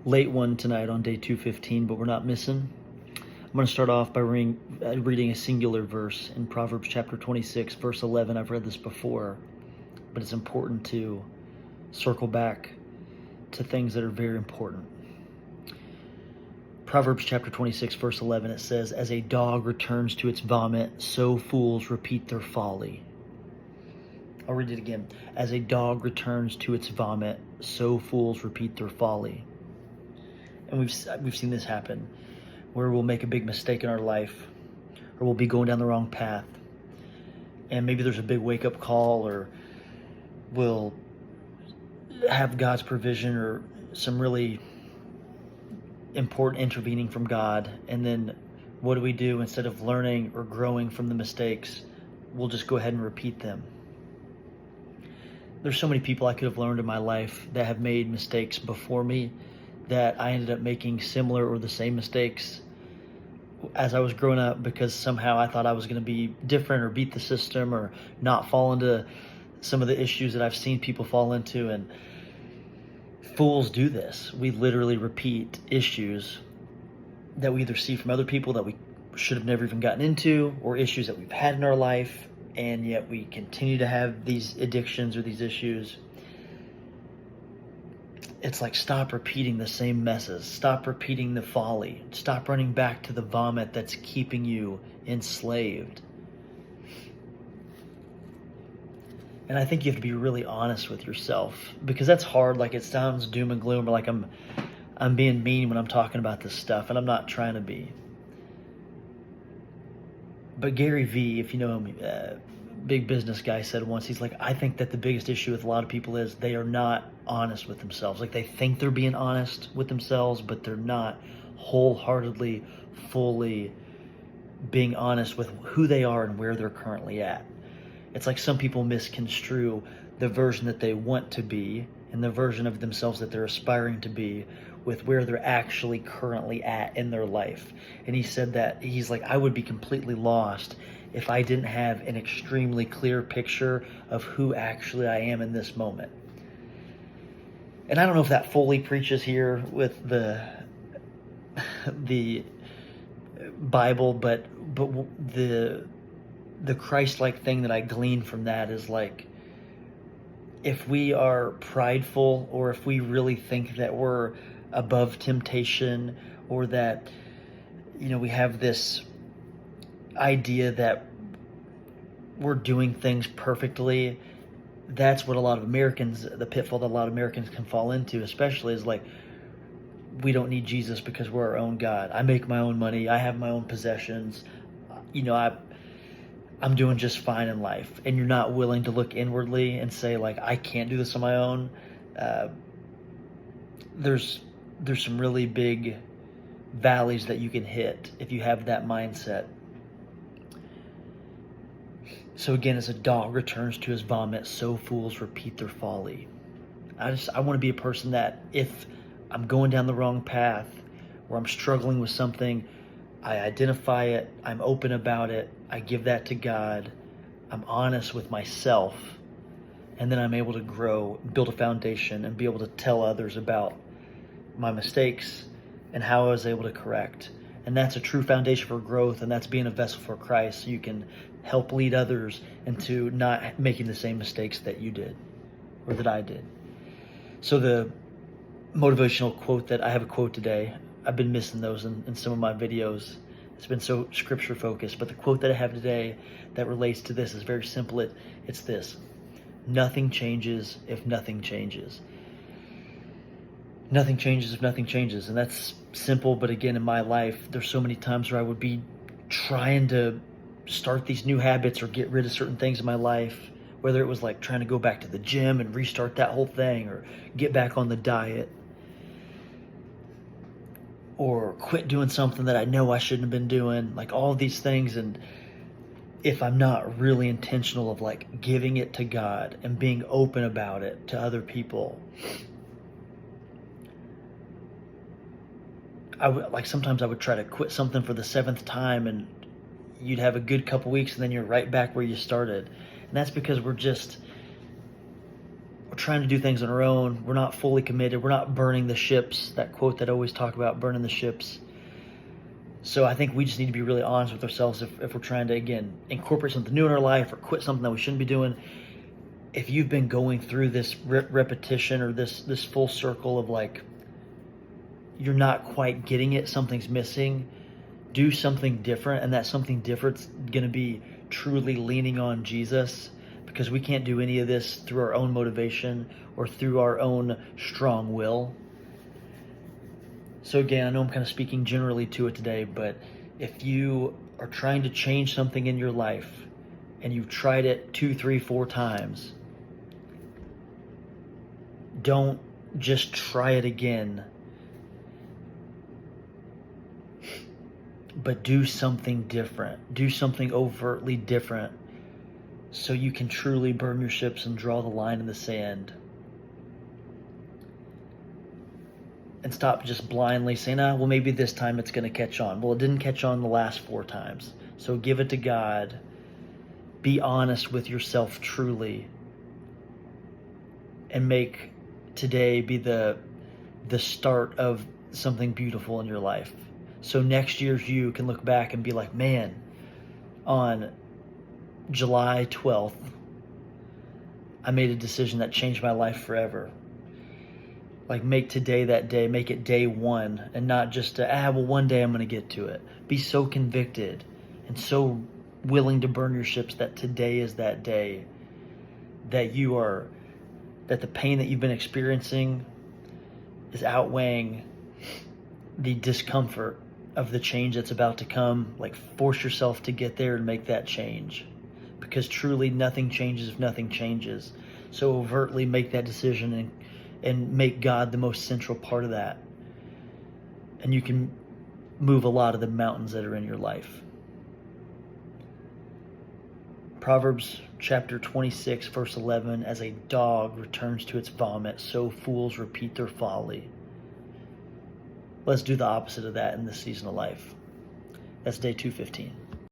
late one tonight on day 215, but we're not missing. I'm going to start off by reading a singular verse in Proverbs chapter 26, verse 11. I've read this before, but it's important to circle back to things that are very important. Proverbs chapter 26, verse 11, it says, "As a dog returns to its vomit, so fools repeat their folly." I'll read it again. "As a dog returns to its vomit, so fools repeat their folly." And we've seen this happen, where we'll make a big mistake in our life, or we'll be going down the wrong path, and maybe there's a big wake-up call, or we'll have God's provision or some really important intervening from God, and then what do? Instead of learning or growing from the mistakes, we'll just go ahead and repeat them. There's so many people I could have learned in my life that have made mistakes before me, that I ended up making similar or the same mistakes as I was growing up, because somehow I thought I was going to be different or beat the system or not fall into some of the issues that I've seen people fall into. And fools do this. We literally repeat issues that we either see from other people that we should have never even gotten into, or issues that we've had in our life, and yet we continue to have these addictions or these issues. It's like, stop repeating the same messes. Stop repeating the folly. Stop running back to the vomit that's keeping you enslaved. And I think you have to be really honest with yourself, because that's hard. Like, it sounds doom and gloom, or like I'm being mean when I'm talking about this stuff, and I'm not trying to be. But Gary Vee, if you know him, big business guy, said once, he's like, I think that the biggest issue with a lot of people is they are not honest with themselves. Like, they think they're being honest with themselves, but they're not wholeheartedly, fully being honest with who they are and where they're currently at. It's like some people misconstrue the version that they want to be and the version of themselves that they're aspiring to be with where they're actually currently at in their life. And he said that, he's like, I would be completely lost if I didn't have an extremely clear picture of who actually I am in this moment. And I don't know if that fully preaches here with the Bible, but the Christ-like thing that I glean from that is, like, if we are prideful, or if we really think that we're above temptation, or that, we have this idea that we're doing things perfectly, that's what a lot of Americans, the pitfall that a lot of Americans can fall into, especially, is like, we don't need Jesus because we're our own God. I make my own money. I have my own possessions. I'm doing just fine in life. And you're not willing to look inwardly and say, like, I can't do this on my own. There's some really big valleys that you can hit if you have that mindset. So again, as a dog returns to his vomit, so fools repeat their folly. I want to be a person that, if I'm going down the wrong path, or I'm struggling with something, I identify it, I'm open about it, I give that to God, I'm honest with myself, and then I'm able to grow, build a foundation, and be able to tell others about my mistakes and how I was able to correct. And that's a true foundation for growth, and that's being a vessel for Christ, so you can help lead others into not making the same mistakes that you did, or that I did. So the motivational quote that I have a quote today, I've been missing those in some of my videos. It's been so scripture focused, but the quote that I have today that relates to this is very simple. It's this: nothing changes if nothing changes. Nothing changes if nothing changes. And that's simple, but again, in my life, there's so many times where I would be trying to start these new habits or get rid of certain things in my life, whether it was like trying to go back to the gym and restart that whole thing, or get back on the diet, or quit doing something that I know I shouldn't have been doing, like all of these things. And if I'm not really intentional of, like, giving it to God and being open about it to other people, sometimes I would try to quit something for the 7th time, and you'd have a good couple weeks, and then you're right back where you started. And that's because we're we're trying to do things on our own. We're not fully committed. We're not burning the ships. That quote that I always talk about, burning the ships. So I think we just need to be really honest with ourselves if we're trying to, again, incorporate something new in our life or quit something that we shouldn't be doing. If you've been going through this repetition or this full circle of like, you're not quite getting it, something's missing, do something different. And that something different's going to be truly leaning on Jesus, because we can't do any of this through our own motivation or through our own strong will. So again, I know I'm kind of speaking generally to it today, but if you are trying to change something in your life and you've tried it 2, 3, 4 times, don't just try it again, but do something different. Do something overtly different so you can truly burn your ships and draw the line in the sand. And stop just blindly saying, well, maybe this time it's going to catch on. Well, it didn't catch on the last 4 times. So give it to God. Be honest with yourself truly. And make today be the start of something beautiful in your life. So next year's you can look back and be like, man, on July 12th, I made a decision that changed my life forever. Like, make today that day, make it day 1, and not just one day I'm going to get to it. Be so convicted and so willing to burn your ships that today is that day, that the pain that you've been experiencing is outweighing the discomfort of the change that's about to come. Like, force yourself to get there and make that change, because truly nothing changes if nothing changes. So overtly make that decision and make God the most central part of that. And you can move a lot of the mountains that are in your life. Proverbs chapter 26, verse 11, as a dog returns to its vomit, so fools repeat their folly. Let's do the opposite of that in this season of life. That's day 215.